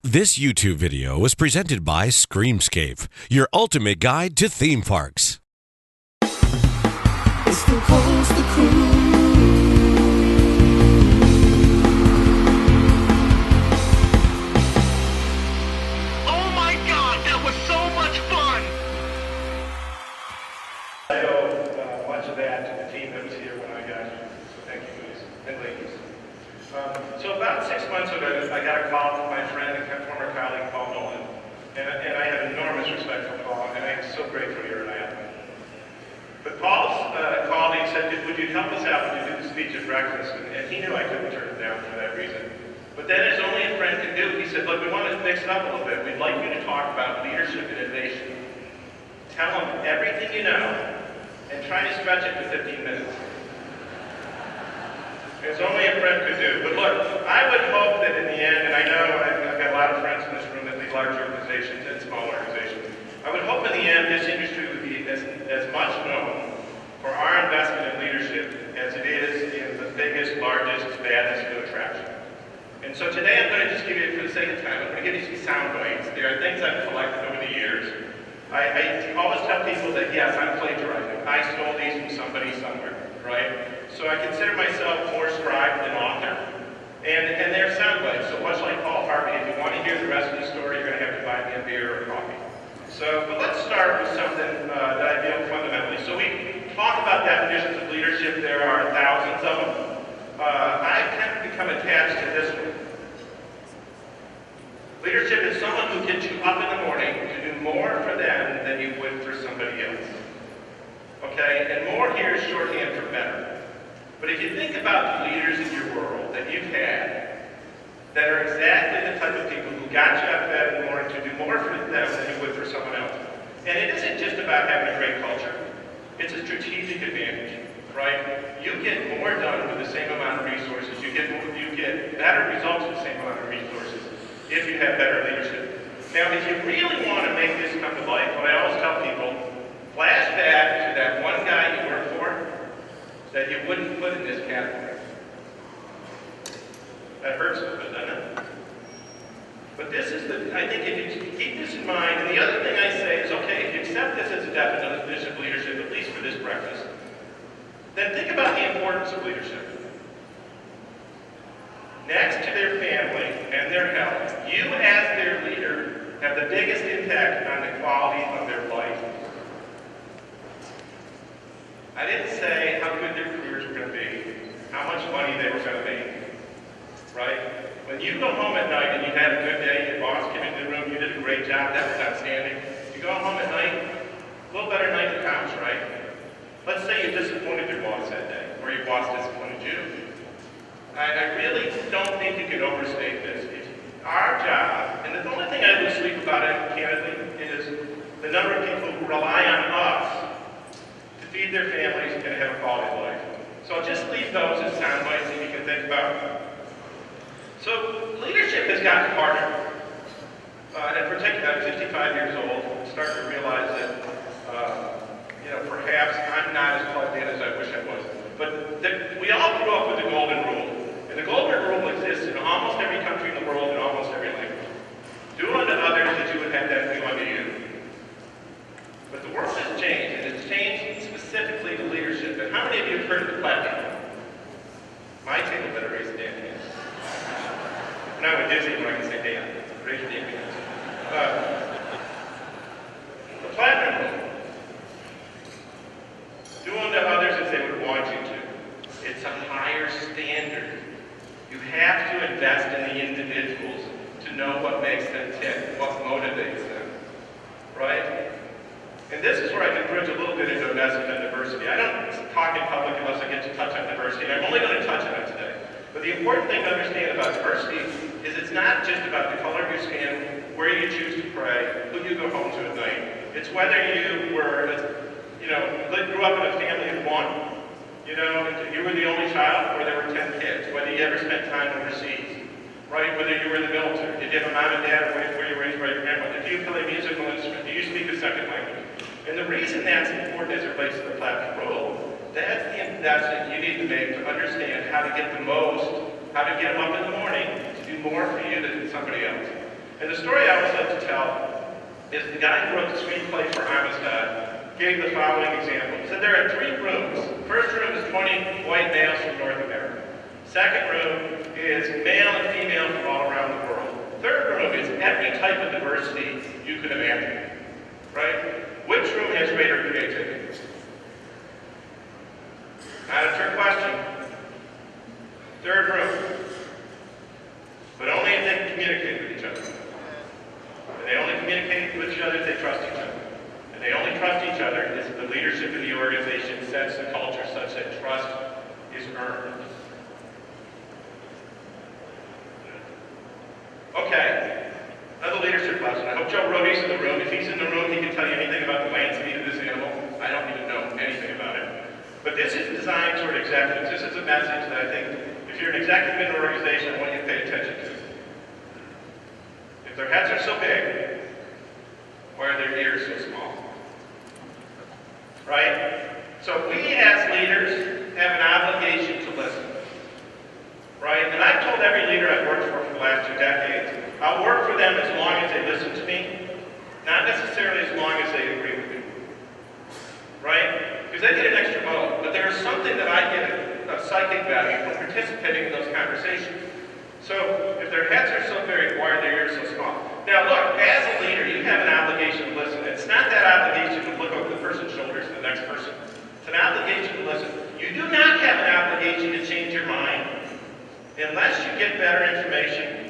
This YouTube video was presented by Screamscape, your ultimate guide to theme parks. It's the Coaster Crew. Oh my God, that was so much fun! I owe much of that to the team that was here when I got here. So thank you, guys and ladies. So about 6 months ago, I got a call from my friend and former colleague, Paul Nolan. And I have enormous respect for Paul, and I am so grateful you're an IAAPA. But Paul called and he said, would you help us out when you do the speech at breakfast? And he knew I couldn't turn it down for that reason. But then, as only a friend can do, he said, look, we want to mix it up a little bit. We'd like you to talk about leadership and innovation. Tell them everything you know, and try to stretch it to 15 minutes. As only a friend could do. But look, I would hope that in the end, and I know I've got a lot of friends in this room that lead large organizations and small organizations, I would hope in the end this industry would be as much known for our investment in leadership as it is in the biggest, largest, baddest new attraction. And so today I'm going to just give you, for the sake of time, I'm going to give you some sound bites. There are things I've collected over the years. I always tell people that, yes, I'm plagiarizing. I stole these from somebody somewhere, right? So I consider myself more scribe than author. And they're sound bites. So much like Paul Harvey, if you want to hear the rest of the story, you're going to have to buy me a beer or coffee. But let's start with something that I feel fundamentally. So we talk about definitions of leadership. There are thousands of them. I've kind of become attached to this one. Leadership is someone who gets you up in the morning to do more for them than you would for somebody else. Okay? And more here is shorthand for better. But if you think about the leaders in your world that you've had, that are exactly the type of people who got you up in the morning to do more for them than you would for someone else. And it isn't just about having a great culture. It's a strategic advantage, right? You get more done with the same amount of resources. You get better results with the same amount of resources if you have better leadership. Now, if you really want to make this come to life, what I always tell people, flash back to that one guy you worked for that you wouldn't put in this category. That hurts a little bit, doesn't it? But this is I think if you keep this in mind, and the other thing I say is, okay, if you accept this as a definition of leadership, at least for this breakfast, then think about the importance of leadership. Next to their family and their health, you as their leader have the biggest impact on the quality of their life. I didn't say how good their careers were going to be, how much money they were going to make, right? When you go home at night and you had a good day, your boss came into the room, you did a great job, that was outstanding. You go home at night, a little better night than counts, right? Let's say you disappointed your boss that day, or your boss disappointed you. I really don't think you can overstate this. It's our job, and the only thing I lose sleep about it, candidly, is the number of people who rely on us to feed their families and have a quality life. So I'll just leave those as sound bites that you can think about. So leadership has gotten harder. In particular, I'm 65 years old, I'm starting to realize that perhaps I'm not as plugged in as I wish I was. But we all grew up with the golden rule. And the golden rule exists in almost every country in the world and almost every language. Do unto others as you would have them do unto you. But the world has changed, and it's changed specifically to leadership. And how many of you have heard of the platform? My table better raise a damn hand. And I went Disney when I can say damn. Raise your damn hands. The platinum rule. Do unto others as they would want you to. It's a higher standard. You have to invest in the individuals to know what makes them tick, what motivates them, right? And this is where I can bridge a little bit into investment in diversity. I don't talk in public unless I get to touch on diversity, and I'm only going to touch on it today. But the important thing to understand about diversity is it's not just about the color of your skin, where you choose to pray, who you go home to at night. It's whether you grew up in a family of one, you were the only child, or there were 10 kids, whether you ever spent time overseas, right? Whether you were in the military, did you have a mom and dad, or were you raised by your grandmother? Do you play a musical instrument? Do you speak a second language? And the reason that's important as it relates to the platinum rule, that's the investment you need to make to understand how to get the most, how to get them up in the morning to do more for you than somebody else. And the story I always like to tell is the guy who wrote the screenplay for Amistad gave the following example. He said there are 3 rooms. First room is 20 white males from North America. Second room is male and female from all around the world. Third room is every type of diversity you could imagine. Right? Which room has greater creativity? Not a trick question. Third room. But only if they can communicate with each other. And they only communicate with each other if they trust each other. And they only trust each other if the leadership of the organization sets the culture such that trust is earned. Okay, another leadership lesson. I hope Joe Rody's in the room. If he's in the room, he can tell you anything about the land speed of this animal. I don't even know anything about it. But this is designed toward executives. This is a message that I think, if you're an executive in an organization, I want you to pay attention to. If their heads are so big, why are their ears so small? Right? So we as leaders have an obligation to listen. Right? And I've told every leader I've worked for the last 2 decades, I'll work for them as long as they listen to me, not necessarily as long as they agree with me. Right? Because they get an extra vote, but there's something that I get a psychic value from participating in those conversations. So if their heads are so big, why are their ears so small? Now look, as a leader, you have an obligation to listen. It's not that obligation to look over the person's shoulders to the next person. It's an obligation to listen. You do not have an obligation to change your mind unless you get better information,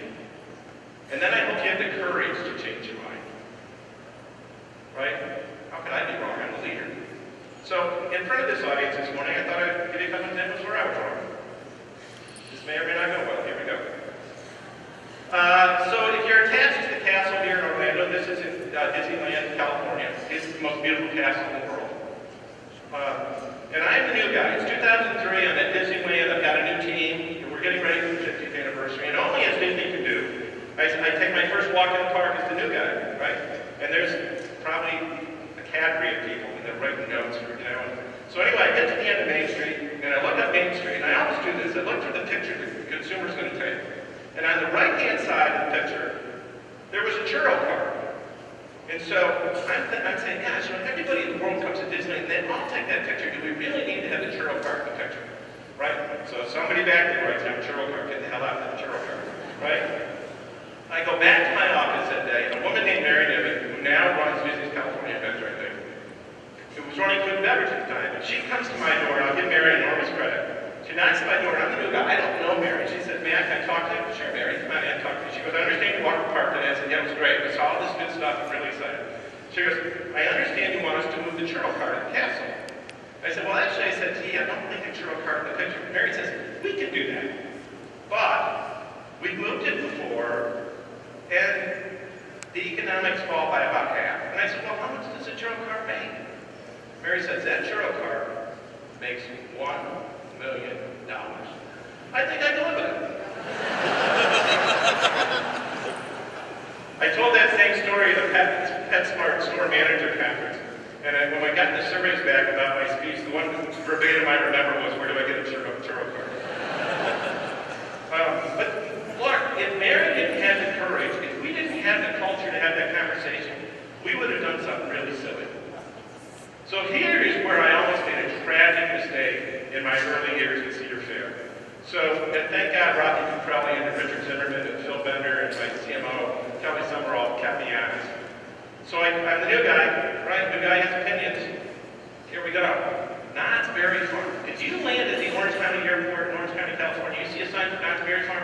and then I hope you have the courage to change your mind. Right? How could I be wrong? I'm the leader. So, in front of this audience this morning, I thought I'd give you a couple examples where I was wrong. This may or may not go well. Here we go. So, if you're attached to the castle here in Orlando, this is in Disneyland, California. It's the most beautiful castle in the world. And I'm the new guy. It's 2003. I'm at Disneyland. I've got a new team. And we're getting ready for the 50th anniversary. And only as Disney can do, I take my first walk in the park as the new guy, right? And there's probably a cadre of people, and they're writing notes for, So anyway, I get to the end of Main Street, and I look up Main Street, and I always do this. I look for the picture the consumer's going to take. And on the right-hand side of the picture, there was a churro cart. And so I'm saying, gosh, when everybody in the world comes to Disneyland, they all take that picture. Do we really need to have the churro cart in the picture? Right? So somebody back there writes down churro cart, get the hell out of the churro cart. Right? I go back to my office that day, and a woman named Mary Niven, who now runs Disney's California Adventure, I think, who was running food and beverage at the time, and she comes to my door, and I'll give Mary enormous credit. She knocks at my door, and I'm the new guy. I don't know Mary. She said, can I talk to you? Sure, Mary, come on in, talk to you. She goes, I understand you walked the park today. I said, yeah, it was great. We saw all this good stuff. I'm really excited. She goes, I understand you want us to move the churro cart at the castle. I said, well, actually, I said, gee, I don't think a churro cart in the picture. Mary says, we can do that. But we moved it before, and the economics fall by about half. And I said, well, how much does a churro cart make? Mary says, that churro cart makes $1 million. I think I can live with it. I told that same story at the PetSmart store manager conference. And when I got the surveys back about my speech, the one verbatim I remember was, where do I get a churro cart? But look, if Mary didn't have the courage, if we didn't have the culture to have that conversation, we would have done something really silly. So here is where I almost made a tragic mistake in my early years at Cedar Fair. So, and thank God Robbie Cuprelli and Richard Zimmerman and Phil Bender and my CMO, Kelly Summerall, kept me honest. So I'm the new guy, right? The new guy has opinions. Here we go. Knott's Berry Farm. If you land at the Orange County Airport in Orange County, California, you see a sign for Knott's Berry Farm?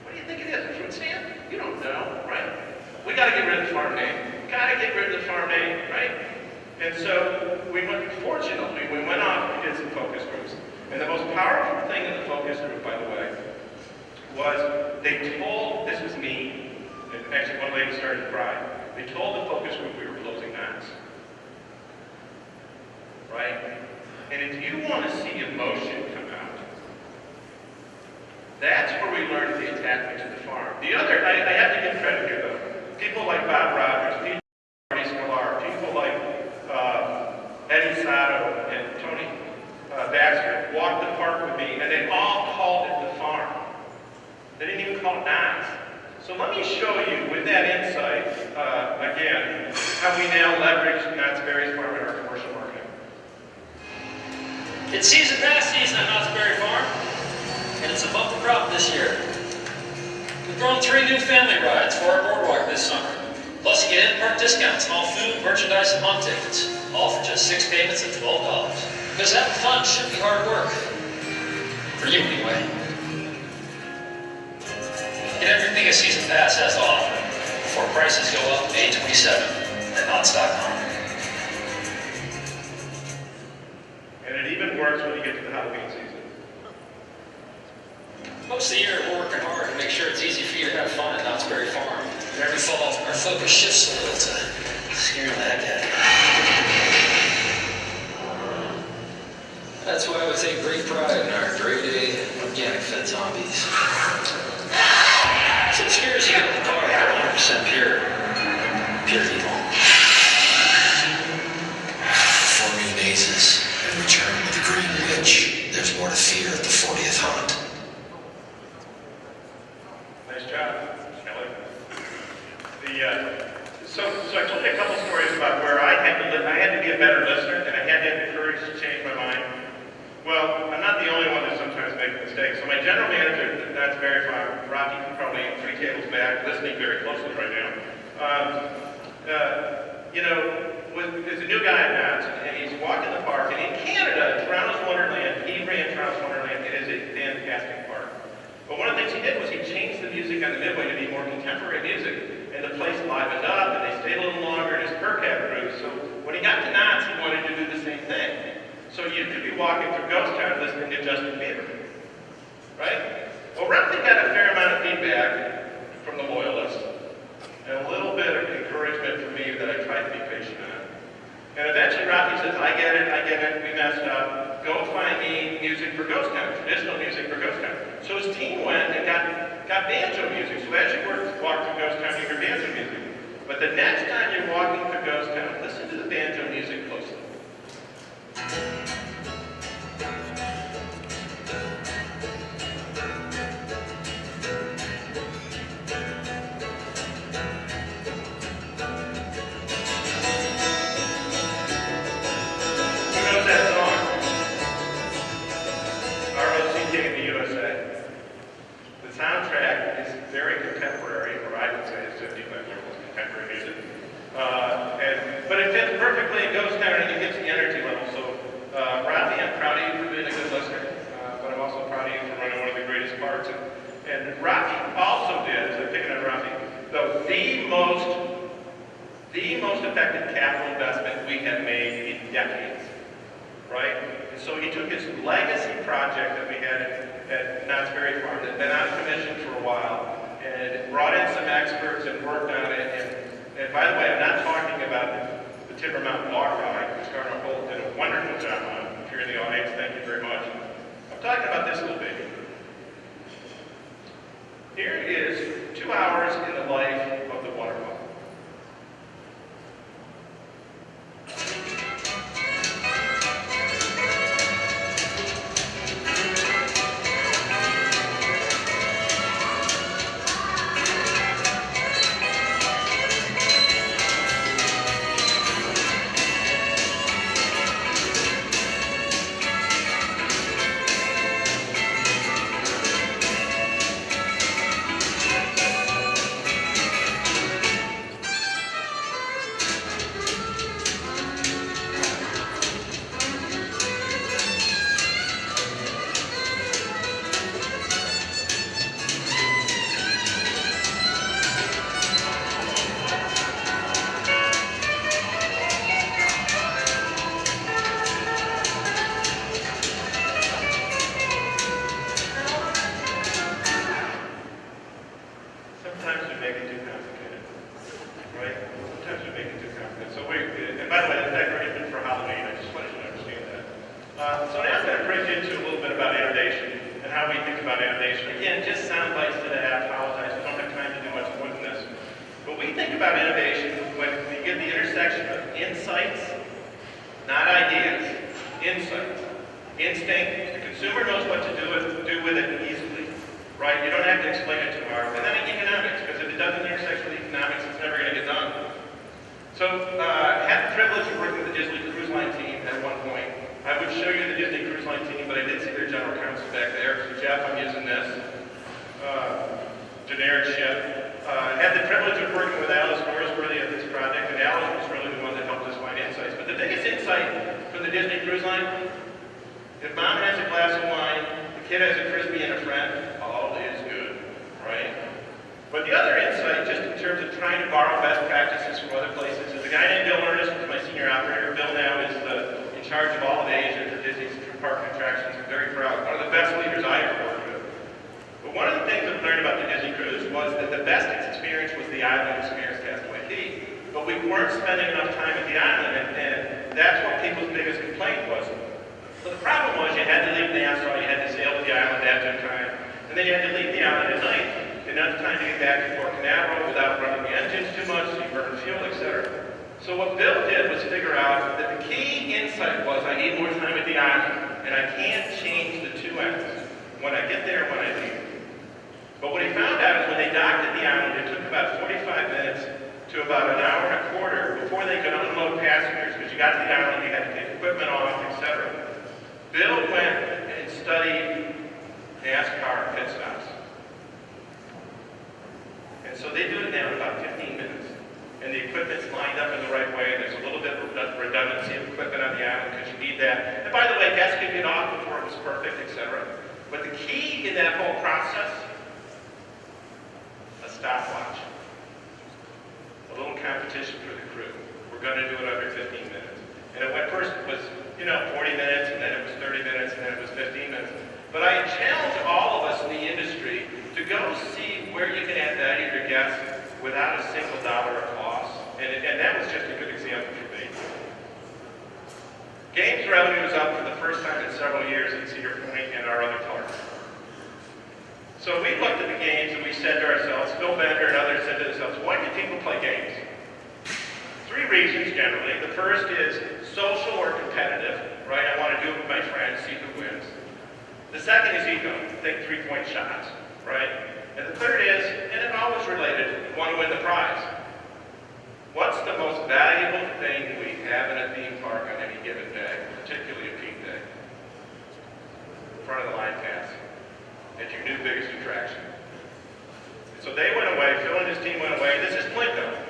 What do you think it is? A fruit stand? You don't know, right? We got to get rid of the farm name. Got to get rid of the farm name, right? And so fortunately, we went off and did some focus groups. And the most powerful thing in the focus group, by the way, was they told, this was me, and actually one lady started to cry, they told the focus group we were closing Knott's. Right? And if you want to see emotion come out, that's where we learned the attachment to the farm. The other, I have to give credit here though. People like Bob Rogers, people like Marty Sklar, people like Eddie Sato and Tony Baxter walked the park with me, and they all called it the farm. They didn't even call it Knott's. So let me show show you with that insight, again, how we now leverage Knott's Berry Farm in our commercial marketing. It's season pass season at Knott's Berry Farm, and it's a bumper crop this year. We've grown 3 new family rides for our boardwalk this summer. Plus, you get in-park discounts on all food, merchandise, and month tickets, all for just 6 payments of $12. Because having fun should be hard work. For you, anyway. Get everything a season pass has to offer before prices go up May 27 at Knott's.com. And it even works when you get to the Halloween season. Most of the year, we're working hard to make sure it's easy for you to have fun at Knott's Berry Farm. And every fall, our focus shifts a little to scaring the heck out of you. That's why we take great pride in our grade A organic fed zombies. So it scares you at the car, they're 100% pure evil. Four new mazes and return with the Green Witch. There's more to fear at the 40th haunt. Nice job, Kelly. So I told you a couple stories about where I had to be a better listener, and I had to have the courage to change my mind. Well, I'm not the only one that sometimes makes mistakes. So my general manager at Knott's Berry Farm, Rocky, probably 3 tables back, listening very closely right now. There's a new guy at Knott's, and he's walking the park, and in Canada, Toronto's Wonderland, he ran Toronto's Wonderland. It is a fantastic park. But one of the things he did was he changed the music on the midway to be more contemporary music, and the place livened up, and they stayed a little longer, and his per cap grew. So when he got to Knott's, he wanted to do the same thing. So you could be walking through Ghost Town listening to Justin Bieber, right? Well, Rumpy got a fair amount of feedback from the loyalists, and a little bit of encouragement from me that I tried to be patient on. And eventually Rocky says, I get it, we messed up. Go find me music for Ghost Town, traditional music for Ghost Town. So his team went and got banjo music. So as you walk through Ghost Town, you hear banjo music. But the next time you're walking through Ghost Town, listen to the banjo music closely. Soundtrack is very contemporary, or I would say it's 50 years contemporary music. But it fits perfectly in Ghost Town and it gives the energy level. So, Rafi, I'm proud of you for being a good listener, but I'm also proud of you for running one of the greatest parks. And Rafi also did, as I'm picking on Rafi, the most effective capital investment we have made in decades, right? And so he took his legacy project that we had at Knott's Berry Farm that had been on commission for a while and brought in some experts and worked on it. And by the way, I'm not talking about the Timber Mountain Law Project, which Garner Holt did a wonderful job on. If you're in the audience, thank you very much. I'm talking about this little baby. Here is 2 hours in the life of the waterfall. Instinct, the consumer knows what to do with it easily, right? You don't have to explain it too hard. And then economics, because if it doesn't intersect with economics, it's never going to get done. So I had the privilege of working with the Disney Cruise Line team at one point. I would show you the Disney Cruise Line team, but I did see their general counsel back there. So Jeff, I'm using this. Generic ship. I had the privilege of working with Alice Norsworthy at this project, and Alice was really the one that helped us find insights. But the biggest insight from the Disney Cruise Line, if mom has a glass of wine, the kid has a Frisbee and a friend, all is good, right? But the other insight, just in terms of trying to borrow best practices from other places, is a guy named Bill Ernest, who's my senior operator. Bill now is in charge of all of Asia for Disney's park attractions. I'm very proud. One of the best leaders I ever worked with. But one of the things I've learned about the Disney cruise was that the best experience was the island experience Castaway Cay. But we weren't spending enough time at the island, and that's what people's biggest complaint was. So the problem was you had to leave Nassau, you had to sail to the island at that time, and then you had to leave the island at night. Enough time to get back to Port Canaveral without running the engines too much, so you burn fuel, etc. So what Bill did was figure out that the key insight was I need more time at the island, and I can't change the two ends, when I get there and when I leave. But what he found out is when they docked at the island, it took about 45 minutes to about an hour and a quarter before they could unload passengers, because you got to the island, you had to take equipment off, etc. Bill went and studied NASCAR pit stops. And so they do it now in about 15 minutes. And the equipment's lined up in the right way. There's a little bit of redundancy of equipment on the island because you need that. And by the way, guests could get off before it was perfect, etc. But the key in that whole process, a stopwatch. A little competition for the crew. We're going to do it under 15 minutes. And at first it was, 40 minutes, and then it was 30 minutes, and then it was 15 minutes. But I challenge all of us in the industry to go see where you can add value to your guests without a single dollar of cost. And that was just a good example for me. Games revenue is up for the first time in several years at Cedar Point and our other parks. So we looked at the games and we said to ourselves, Phil Bender and others said to themselves, why do people play games? 3 reasons generally. The first is social or competitive, right? I want to do it with my friends, see who wins. The second is ego, think 3-point shots, right? And the third is, and it's always related, want to win the prize. What's the most valuable thing we have in a theme park on any given day, particularly a peak day? Front of the line pass. It's your new biggest attraction. And so they went away, Phil and his team went away. This is Plinko.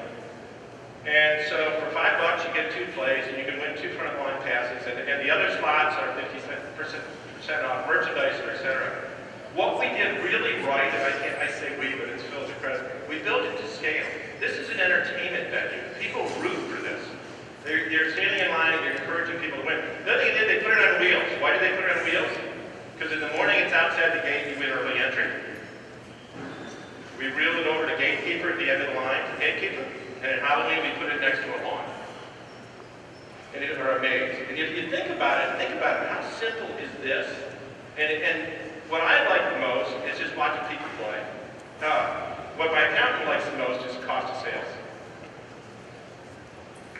And so for $5 you get 2 plays and you can win 2 front of the line passes, and the other slots are 50% off merchandise, etc. What we did really right, and I say we, but it's Phil's credit, we built it to scale. This is an entertainment venue. People root for this. They're standing in line and they're encouraging people to win. The other thing they did, they put it on wheels. Why did they put it on wheels? Because in the morning it's outside the gate, you win early entry. We reeled it over to gatekeeper at the end of the line, gatekeeper, and at Halloween we put it next to a lawn. And it are amazed. And if you think about it, how simple is this? And what I like the most is just watching people play. What my accountant likes the most is cost of sales.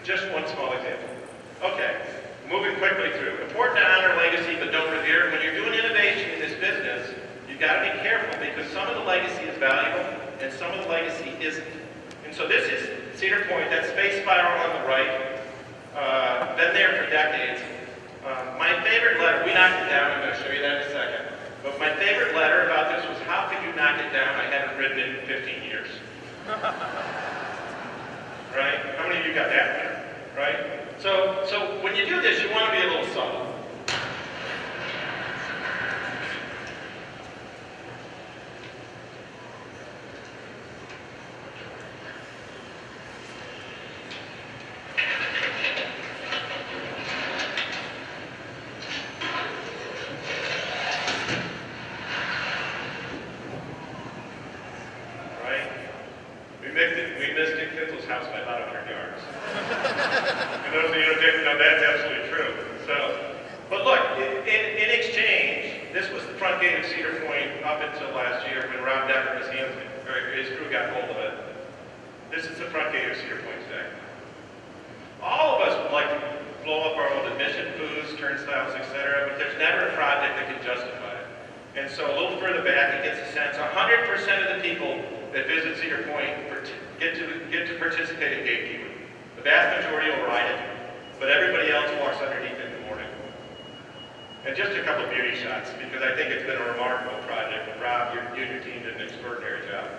Just one small example. Okay, moving quickly through. Important to honor legacy, but don't revere. When you're doing innovation in this business, you've got to be careful because some of the legacy is valuable and some of the legacy isn't. And so this is Cedar Point, that space spiral on the right. Been there for decades. My favorite letter, we knocked it down, I'm going to show you that in a second. But my favorite letter about this was, how could you knock it down? I haven't written it in 15 years. Right? How many of you got that letter? Right? So when you do this, you want to be a little subtle. And so a little further back, it gets a sense, 100% of the people that visit Cedar Point get to participate in Gatekeeper. The vast majority will ride it, but everybody else walks underneath in the morning. And just a couple of beauty shots, because I think it's been a remarkable project. And Rob, you and your team did an extraordinary job.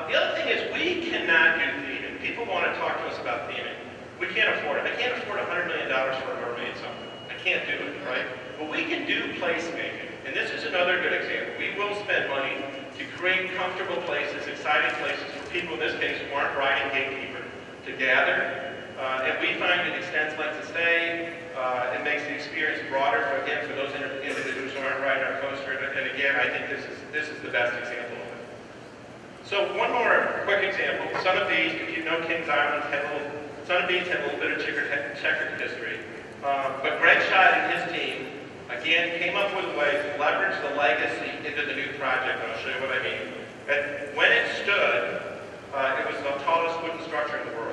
The other thing is we cannot do theming. People want to talk to us about theming. We can't afford it. I can't afford $100 million for a mermaid something. I can't do it, right? But we can do placemaking. And this is another good example. We will spend money to create comfortable places, exciting places for people, in this case, who aren't riding Gatekeeper, to gather. And we find it extends length of stay. It makes the experience broader, for those individuals who aren't riding our coaster. And again, I think this is the best example of it. So one more quick example. Sun of Bees, if you know Kings Island, Sun of Bees had a little bit of checkered history. But Greg Schott and his team, again, came up with a way to leverage the legacy into the new project. And I'll show you what I mean. And when it stood, it was the tallest wooden structure in the world.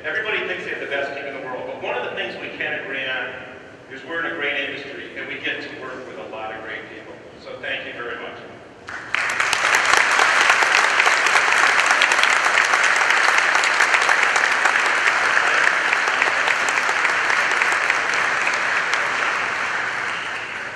Everybody thinks they have the best team in the world, but one of the things we can agree on is we're in a great